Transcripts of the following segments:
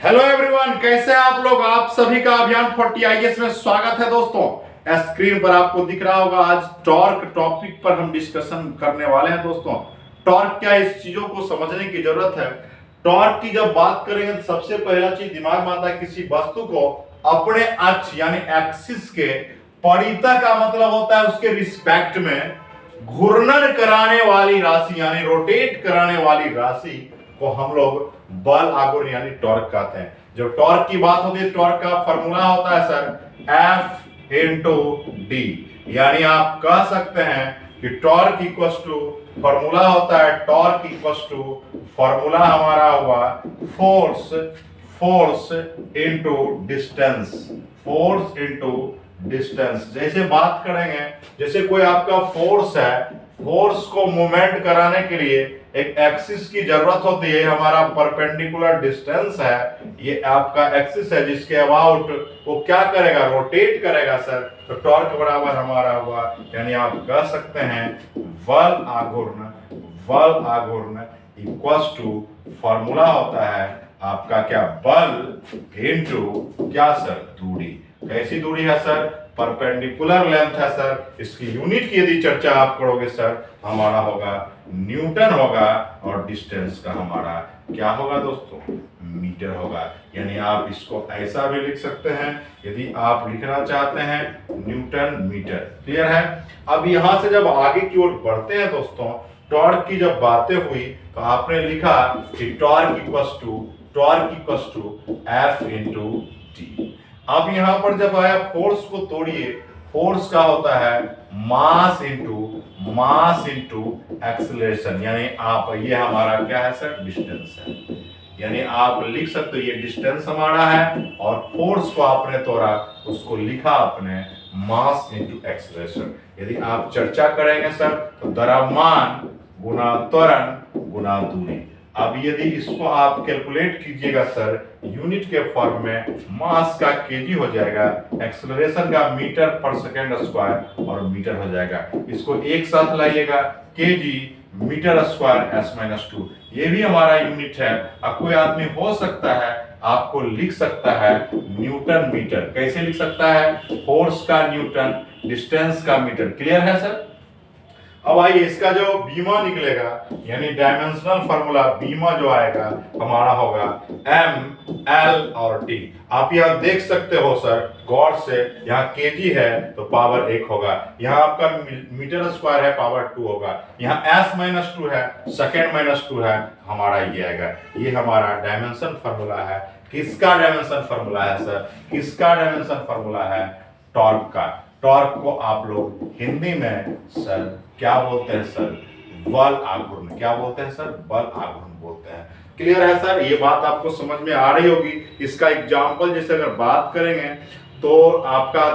Hello everyone, कैसे हैं आप लोग। आप सभी का अभियान 40 में स्वागत है दोस्तों। स्क्रीन पर आपको दिख रहा होगा आज टॉर्क टॉपिक पर हम डिस्कशन करने वाले हैं दोस्तों। टॉर्क क्या है, इस चीजों को समझने की जरूरत है। टॉर्क की जब बात करेंगे तो सबसे पहला चीज दिमाग में आता है किसी वस्तु को अपने अक्ष यानी एक्सिस के परितः का मतलब होता है उसके रिस्पेक्ट में घूर्णन कराने वाली राशि यानी रोटेट कराने वाली राशि को हम लोग बल आघूर्ण यानी टॉर्क कहते हैं। जब टॉर्क की बात होती है, टॉर्क का फॉर्मूला होता है सर F इंटू डी, यानी आप कह सकते हैं कि टॉर्क इक्वल्स टू फॉर्मूला होता है टॉर्क इक्वल्स टू फॉर्मूला हमारा हुआ force into distance, force into distance. जैसे बात करेंगे, जैसे कोई आपका फोर्स है, फोर्स को मूवमेंट कराने के लिए एक एक्सिस की जरूरत होती है। हमारा परपेंडिकुलर डिस्टेंस है, ये आपका एक्सिस है जिसके अबाउट वो क्या करेगा, रोटेट करेगा सर। तो टॉर्क बराबर हमारा हुआ, यानी आप कह सकते हैं बल आघूर्ण इक्वल्स टू फॉर्मूला होता है आपका क्या, बल इनटू क्या सर, दूरी। कैसी दूरी है सर, परपेंडिकुलर लेंथ है सर। इसकी यूनिट की यदि चर्चा आप करोगे सर, हमारा होगा न्यूटन होगा और डिस्टेंस का हमारा क्या होगा दोस्तों, मीटर होगा। यानी आप इसको ऐसा भी लिख सकते हैं यदि आप लिखना चाहते हैं न्यूटन मीटर। क्लियर है। अब यहां से जब आगे की ओर बढ़ते हैं दोस्तों, टॉर्क की जब बातें हुई तो आपने लिखा कि torque equals to F into T. अब यहां पर जब आया फोर्स को तोड़िए, फोर्स का होता है मास इंटू एक्सेलरेशन, यानी आप ये हमारा क्या है सर, डिस्टेंस है। यानी आप लिख सकते हो ये डिस्टेंस हमारा है और फोर्स को आपने तोड़ा, उसको लिखा आपने मास इंटू एक्सेलरेशन। यदि आप चर्चा करेंगे सर तो द्रव्यमान गुना त्वरण गुना दूरी। अब यदि इसको आप कैलकुलेट कीजिएगा सर यूनिट के फॉर्म में, मास का केजी हो जाएगा, एक्सेलरेशन का मीटर पर सेकेंड स्क्वायर और मीटर हो जाएगा। इसको एक साथ लाइएगा, kg metre square S minus 2, ये भी हमारा यूनिट है। अब कोई आदमी हो सकता है आपको लिख सकता है न्यूटन मीटर। कैसे लिख सकता है, फोर्स का न्यूटन, डिस्टेंस का मीटर। क्लियर है सर। अब आइए इसका जो बीमा निकलेगा यानी डायमेंशनल फार्मूला बीमा जो आएगा हमारा होगा M L और T। आप यहां देख सकते हो सर गौर से, यहाँ केजी है तो पावर 1 होगा, यहाँ आपका मीटर स्क्वायर है पावर 2 होगा, यहाँ S माइनस 2 है, सेकेंड माइनस 2 है, हमारा ये आएगा। ये हमारा डायमेंशन फार्मूला है। किसका डायमेंशन फार्मूला है सर, किसका डायमेंशन फार्मूला है, टॉर्क का। टॉर्क को आप लोग हिंदी में सर क्या बोलते हैं सर, बल आघूर्ण। क्या बोलते हैं सर, बल आघूर्ण बोलते हैं। क्लियर है सर, ये बात आपको समझ में आ रही होगी। इसका एग्जांपल जैसे अगर बात करेंगे तो आपका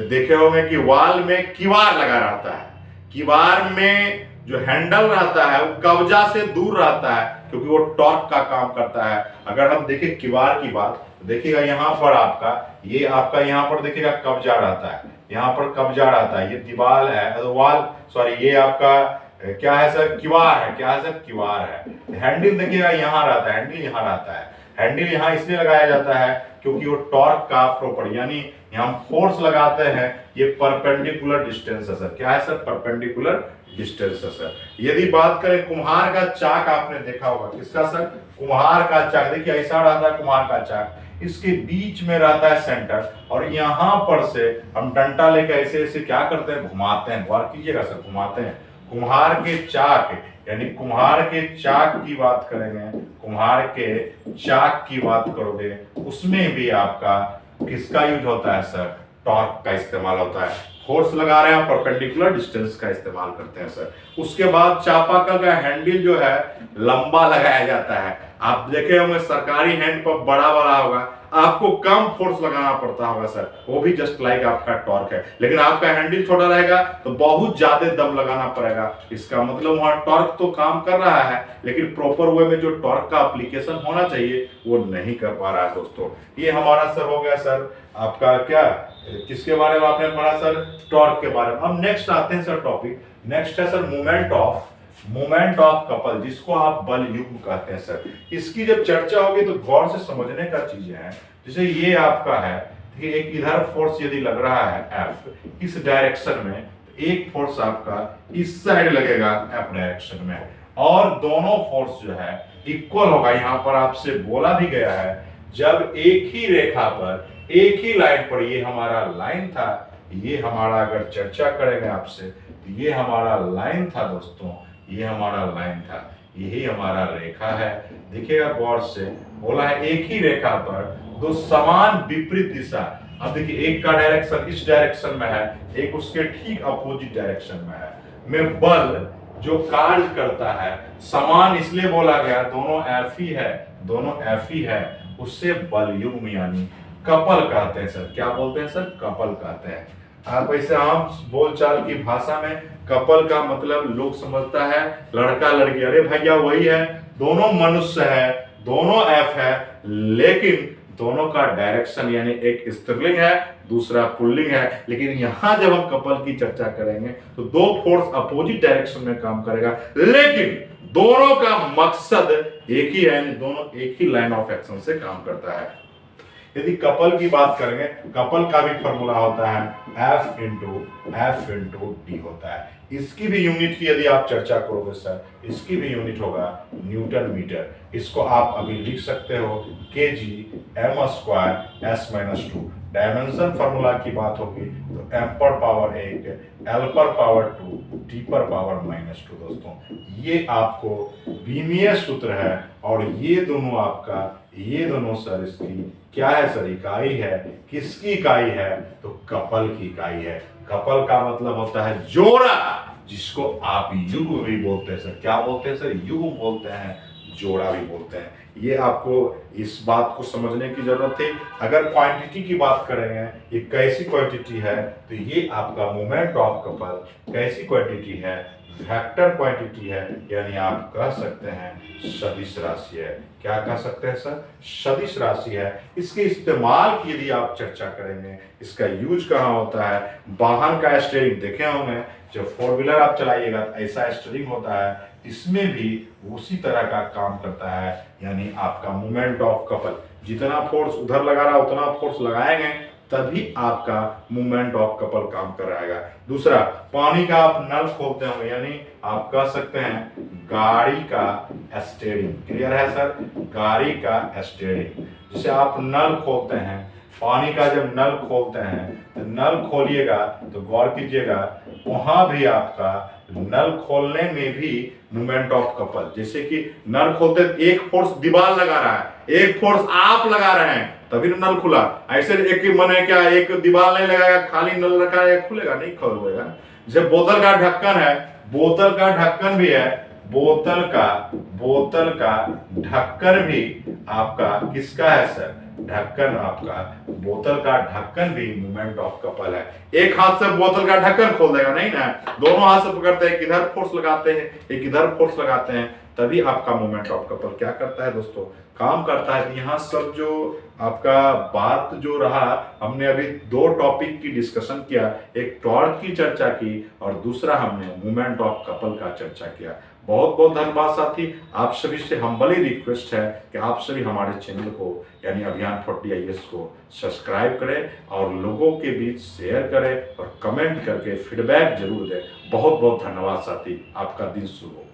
देखे होंगे कि वॉल में किवाड़ लगा रहता है, किवाड़ में जो हैंडल रहता है वो कब्जा से दूर रहता है क्योंकि वो टॉर्क का काम करता है। अगर हम देखें किवाड़ की बात, देखिएगा यहाँ पर आपका ये आपका यहाँ पर देखिएगा कब्जा रहता है, यहाँ पर कब्जा रहता है, ये दीवार है, वॉल सॉरी ये आपका क्या है सर, किवाड़ है। क्या है सर, किवाड़ है। हैंडल देखिएगा यहाँ रहता है, हैंडल यहाँ रहता है। हैंडल यहाँ इसलिए लगाया जाता है क्योंकि वो टॉर्क का प्रॉपर्टी यानी हम फोर्स लगाते हैं, ये परपेंडिकुलर डिस्टेंस है सर। क्या है सर, परपेंडिकुलर डिस्टेंस है सर। यदि बात करें कुम्हार का चाक, आपने देखा होगा किसका सर, कुम्हार का चाक। देखिए ऐसा रहता है कुम्हार का चाक, इसके बीच में रहता है सेंटर और यहाँ पर से हम डंडा लेकर ऐसे ऐसे क्या करते हैं, घुमाते हैं। गौर कीजिएगा सर, घुमाते हैं। कुम्हार के चाक यानी कुम्हार के चाक की बात करेंगे, कुम्हार के चाक की बात करोगे उसमें भी आपका किसका यूज होता है सर, टॉर्क का इस्तेमाल होता है। फोर्स लगा रहे हैं, परपेंडिकुलर डिस्टेंस का इस्तेमाल करते हैं सर। उसके बाद चापाकल का हैंडल जो है लंबा लगाया जाता है। आप देखे होंगे सरकारी हैंड पंप बड़ा बड़ा होगा, आपको कम फोर्स लगाना पड़ता होगा सर, वो भी जस्ट लाइक आपका टॉर्क है। लेकिन आपका हैंडल छोटा रहेगा तो बहुत ज्यादा दम लगाना पड़ेगा। इसका मतलब वहां टॉर्क तो काम कर रहा है लेकिन प्रॉपर वे में जो टॉर्क का एप्लीकेशन होना चाहिए वो नहीं कर पा रहा है दोस्तों। ये हमारा सर हो गया सर आपका क्या, किसके बारे में आपने पढ़ा सर, टॉर्क के बारे में। अब नेक्स्ट आते हैं सर टॉपिक, नेक्स्ट है सर मोमेंट ऑफ कपल, जिसको आप बल युग्म कहते हैं सर। इसकी जब चर्चा होगी तो गौर से समझने का चीजें हैं। जैसे ये आपका है कि एक इधर फोर्स यदि लग रहा है F इस डायरेक्शन में, तो एक फोर्स आपका इस साइड लगेगा F डायरेक्शन में, और दोनों फोर्स जो है इक्वल होगा। यहाँ पर आपसे बोला भी गया है जब एक ही रेखा पर एक ही लाइन पर, ये हमारा लाइन था, ये हमारा अगर चर्चा करेंगे आपसे तो ये हमारा लाइन था दोस्तों, ये हमारा लाइन था, यही हमारा रेखा है। देखिएगा गौर से, बोला है एक ही रेखा पर दो समान विपरीत दिशा। अब देखिए एक का डायरेक्शन इस डायरेक्शन में है, एक उसके ठीक अपोजिट डायरेक्शन में है, में बल जो कार्य करता है समान इसलिए बोला गया, दोनों एफ ही है, दोनों एफ ही है, उससे बल युग्म यानी कपल कहते हैं सर। क्या बोलते हैं सर? कपल कहते हैं। आप ऐसे आम बोलचाल की भाषा में कपल का मतलब लोग समझता है लड़का लड़की, अरे भैया वही है, दोनों मनुष्य है, दोनों एफ है, लेकिन दोनों का डायरेक्शन यानी एक स्त्रीलिंग है दूसरा पुल्लिंग है। लेकिन यहां जब हम कपल की चर्चा करेंगे तो दो फोर्स अपोजिट डायरेक्शन में काम करेगा, लेकिन दोनों का मकसद एक ही है, यानी दोनों एक ही लाइन ऑफ एक्शन से काम करता है। यदि कपल की बात करेंगे, कपल का भी फॉर्मूला होता है F इंटू डी होता है। इसकी भी यूनिट की यदि आप चर्चा करोगे सर, इसकी भी यूनिट होगा न्यूटन मीटर। इसको आप अभी लिख सकते हो kg m²s−2। डायमेंशन फॉर्मूला की बात होगी तो m पर पावर 1, l पर पावर 2, t पर पावर -2। दोस्तों ये आपको बीमीय सूत्र है, और ये दोनों आपका, ये दोनों सर इसकी क्या है सर? इकाई है। किसकी इकाई है? तो कपल की इकाई है। कपल का मतलब होता है जोड़ा, जिसको आप युग्म भी बोलते हैं सर। क्या बोलते हैं सर? युग्म बोलते हैं, जोड़ा भी बोलते हैं। ये आपको इस बात को समझने की जरूरत है। अगर क्वांटिटी की बात करेंगे, ये कैसी क्वांटिटी है, तो ये आपका मोमेंट ऑफ कपल कैसी क्वांटिटी है? वेक्टर क्वांटिटी है, यानी आप कह सकते हैं सदिश राशि है। क्या कह सकते हैं सर? सदिश राशि है। इसके इस्तेमाल की यदि आप चर्चा करेंगे, इसका यूज कहाँ होता है? वाहन का स्टीयरिंग देखे होंगे, जब 4 व्हीलर आप चलाइएगा ऐसा स्टीयरिंग होता है, इसमें भी उसी तरह का काम करता है। यानी आपका मोमेंट ऑफ कपल, जितना फोर्स उधर लगा रहा उतना फोर्स लगाएंगे तभी आपका मूवमेंट ऑफ कपल काम कराएगा। दूसरा, पानी का आप नल खोलते हो, यानी आप कह सकते हैं गाड़ी का स्टीयरिंग। क्लियर है सर? गाड़ी का स्टीयरिंग। जैसे आप नल खोलते हैं, पानी का जब नल खोलते हैं तो नल खोलिएगा तो गौर कीजिएगा, वहां भी आपका नल खोलने में भी मूवमेंट ऑफ कपल, जैसे कि नल खोलते एक फोर्स दीवार लगा रहा है, एक फोर्स आप लगा रहे हैं, तभी तो नल खुला। ऐसे एक ही मन है क्या, एक दीवार नहीं लगाएगा, खाली नल रखा है, खुलेगा नहीं? खुलेगा। जैसे बोतल का ढक्कन है, बोतल का ढक्कन भी है, बोतल का ढक्कन भी आपका किसका है सर? ढक्कन आपका, बोतल का ढक्कन भी मूवमेंट ऑफ कपल है। एक हाथ से बोतल का ढक्कन खोल देगा नहीं ना, दोनों हाथ से पकड़ते हैं, एक इधर फोर्स लगाते हैं एक इधर फोर्स लगाते हैं, तभी आपका मूवमेंट ऑफ कपल क्या करता है दोस्तों? काम करता है। यहाँ सब जो आपका बात जो रहा, हमने अभी 2 टॉपिक की डिस्कशन किया, एक टॉर्क की चर्चा की और दूसरा हमने मूवमेंट ऑफ कपल का चर्चा किया। बहुत बहुत धन्यवाद साथी। आप सभी से हम्बली रिक्वेस्ट है कि आप सभी हमारे चैनल को यानी अभियान 40IAS को सब्सक्राइब करें और लोगों के बीच शेयर करें और कमेंट करके फीडबैक जरूर दें। बहुत बहुत धन्यवाद साथी। आपका दिन शुभ हो।